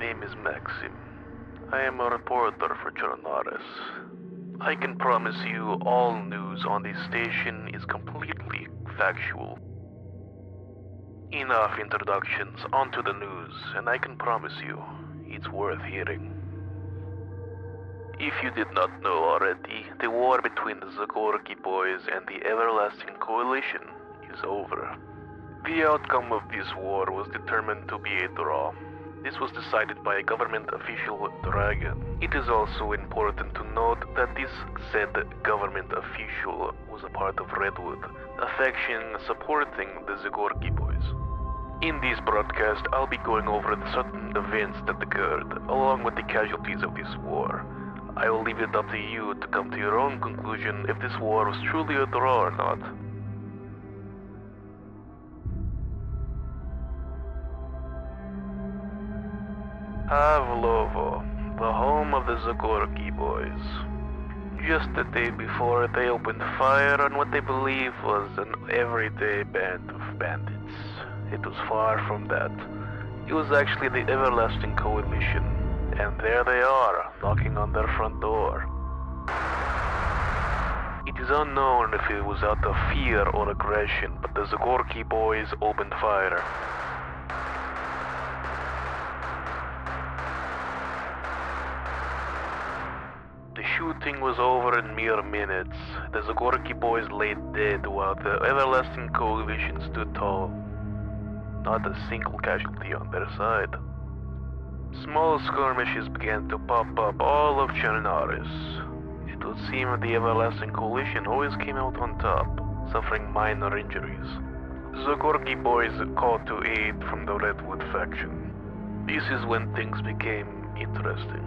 name is Maxim. I am a reporter for Chernaris. I can promise you all news on this station is completely factual. Enough introductions onto the news, and I can promise you, it's worth hearing. If you did not know already, the war between the Zagorki boys and the Everlasting Coalition is over. The outcome of this war was determined to be a draw. This was decided by a government official, Dragon. It is also important to note that this said government official was a part of Redwood, a faction supporting the Zagorki boys. In this broadcast, I'll be going over the certain events that occurred, along with the casualties of this war. I will leave it up to you to come to your own conclusion if this war was truly a draw or not. Pavlovo, the home of the Zagorki boys. Just the day before, they opened fire on what they believe was an everyday band of bandits. It was far from that. It was actually the Everlasting Coalition, and there they are, knocking on their front door. It is unknown if it was out of fear or aggression, but the Zagorki boys opened fire. The shooting was over in mere minutes. The Zagorki boys lay dead while the Everlasting Coalition stood tall. Not a single casualty on their side. Small skirmishes began to pop up all of Chernaris. It would seem the Everlasting Coalition always came out on top, suffering minor injuries. Zagorki boys called to aid from the Redwood faction. This is when things became interesting.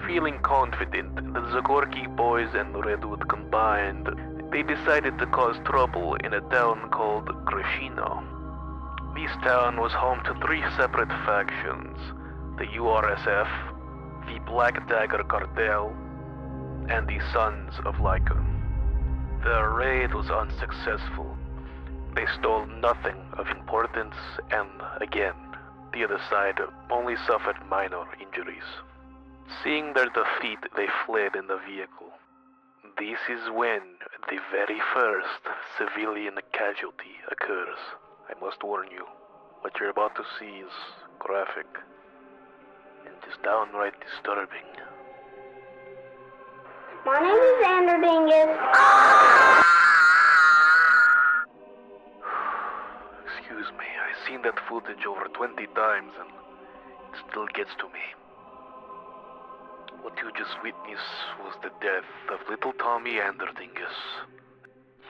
Feeling confident the Zagorki boys and Redwood combined, they decided to cause trouble in a town called Grashino. This town was home to three separate factions, the URSF, the Black Dagger Cartel, and the Sons of Lycan. Their raid was unsuccessful. They stole nothing of importance, and again, the other side only suffered minor injuries. Seeing their defeat, they fled in the vehicle. This is when the very first civilian casualty occurs. I must warn you, what you're about to see is graphic and is downright disturbing. My name is Xander Dingus. Excuse me, I've seen that footage over 20 times and it still gets to me. What you just witnessed was the death of little Tommy Anderdingus.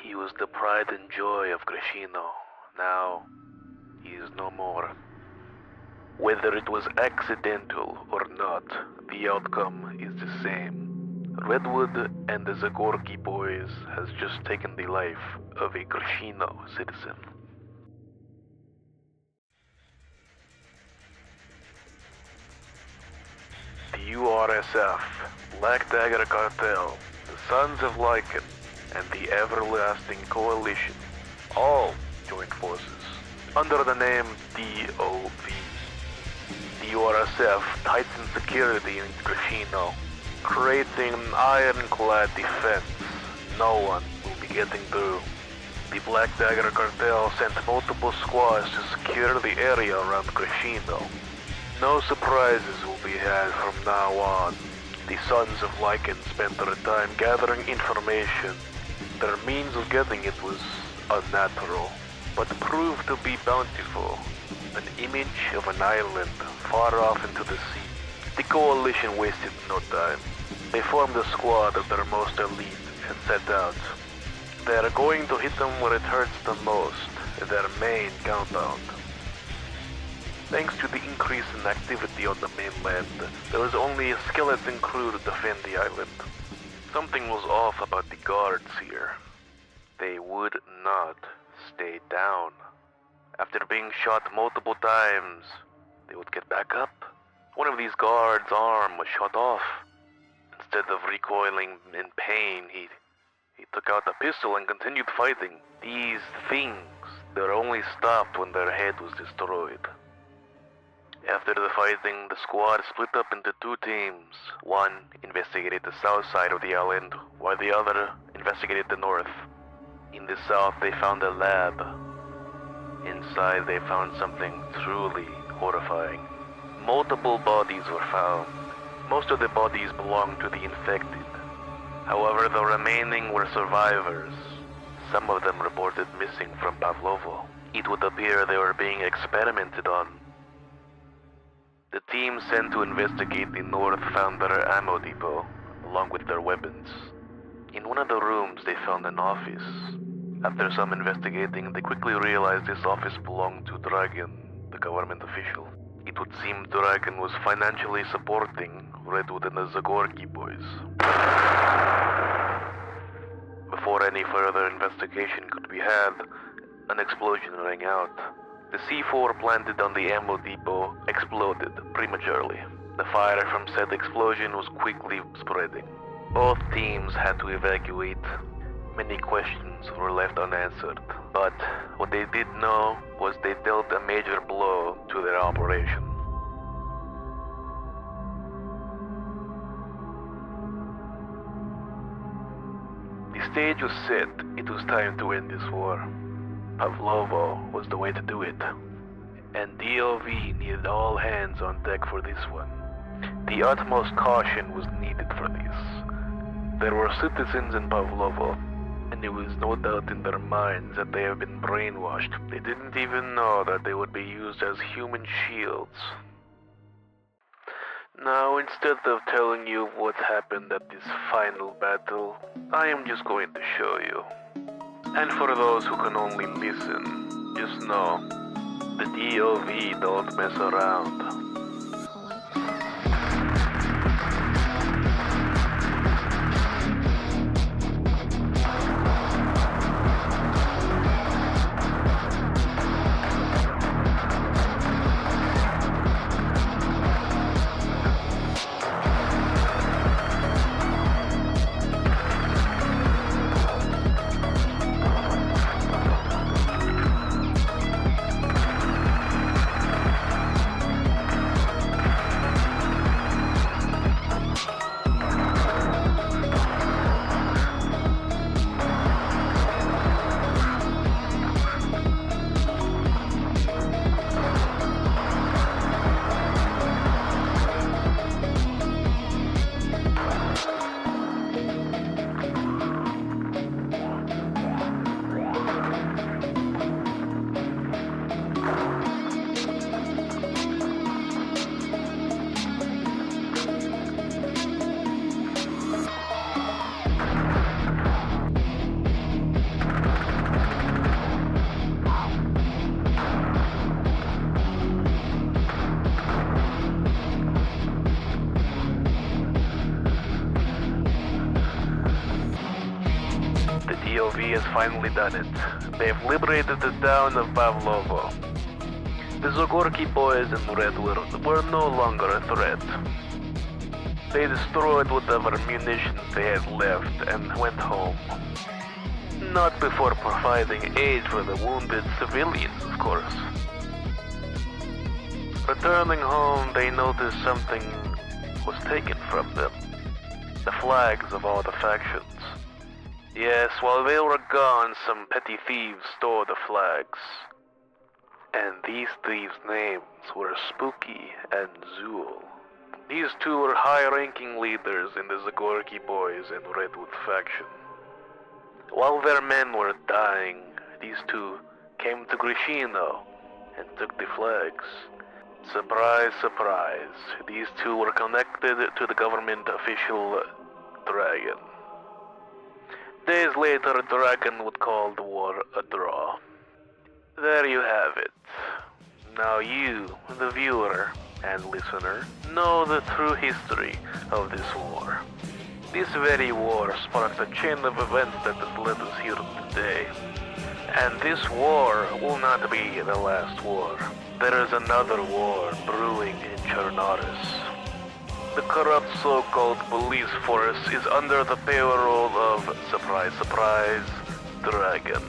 He was the pride and joy of Grashino. Now, he is no more. Whether it was accidental or not, the outcome is the same. Redwood and the Zagorki boys has just taken the life of a Grashino citizen. The URSF, Black Dagger Cartel, the Sons of Lycan, and the Everlasting Coalition all joined forces under the name DOV. The URSF tightened security in Grashino, creating an ironclad defense. No one will be getting through. The Black Dagger Cartel sent multiple squads to secure the area around Grashino. No surprises will be had from now on. The Sons of Lycan spent their time gathering information. Their means of getting it was unnatural, but proved to be bountiful. An image of an island far off into the sea. The coalition wasted no time. They formed a squad of their most elite and set out. They are going to hit them where it hurts the most, their main compound. Thanks to the increase in activity on the mainland, there was only a skeleton crew to defend the island. Something was off about the guards here. They would not stay down. After being shot multiple times, they would get back up. One of these guards' arm was shot off. Instead of recoiling in pain, he took out a pistol and continued fighting. These things, they're only stopped when their head was destroyed. After the fighting, the squad split up into two teams. One investigated the south side of the island, while the other investigated the north. In the south, they found a lab. Inside, they found something truly horrifying. Multiple bodies were found. Most of the bodies belonged to the infected. However, the remaining were survivors. Some of them reported missing from Pavlovo. It would appear they were being experimented on. The team sent to investigate the north found their ammo depot, along with their weapons. In one of the rooms, they found an office. After some investigating, they quickly realized this office belonged to Dragan, the government official. It would seem Dragan was financially supporting Redwood and the Zagorki boys. Before any further investigation could be had, an explosion rang out. The C4 planted on the ammo depot exploded prematurely. The fire from said explosion was quickly spreading. Both teams had to evacuate. Many questions were left unanswered, but what they did know was they dealt a major blow to their operation. The stage was set. It was time to end this war. Pavlovo was the way to do it, and DOV needed all hands on deck for this one. The utmost caution was needed for this. There were citizens in Pavlovo, and there was no doubt in their minds that they have been brainwashed. They didn't even know that they would be used as human shields. Now, instead of telling you what happened at this final battle, I am just going to show you. And for those who can only listen, just know, the DOV don't mess around. DOV has finally done it. They've liberated the town of Pavlovo. The Zagorki boys in Redwood were no longer a threat. They destroyed whatever munitions they had left and went home. Not before providing aid for the wounded civilians, of course. Returning home, they noticed something was taken from them. The flags of all the factions. Yes, while they were gone, some petty thieves stole the flags. And these thieves' names were Spooky and Zool. These two were high-ranking leaders in the Zagorki boys and Redwood faction. While their men were dying, these two came to Grishino and took the flags. Surprise, surprise, these two were connected to the government official Dragan. Days later, Dragan would call the war a draw. There you have it. Now you, the viewer and listener, know the true history of this war. This very war sparked a chain of events that has led us here today. And this war will not be the last war. There is another war brewing in Chernaris. The corrupt so-called police force is under the payroll of, surprise, surprise, Dragan.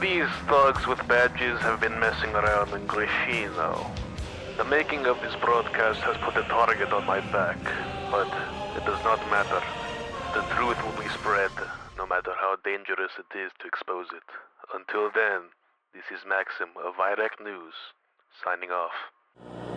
These thugs with badges have been messing around in Grishino. The making of this broadcast has put a target on my back, but it does not matter. The truth will be spread, no matter how dangerous it is to expose it. Until then, this is Maxim of Virek News, signing off.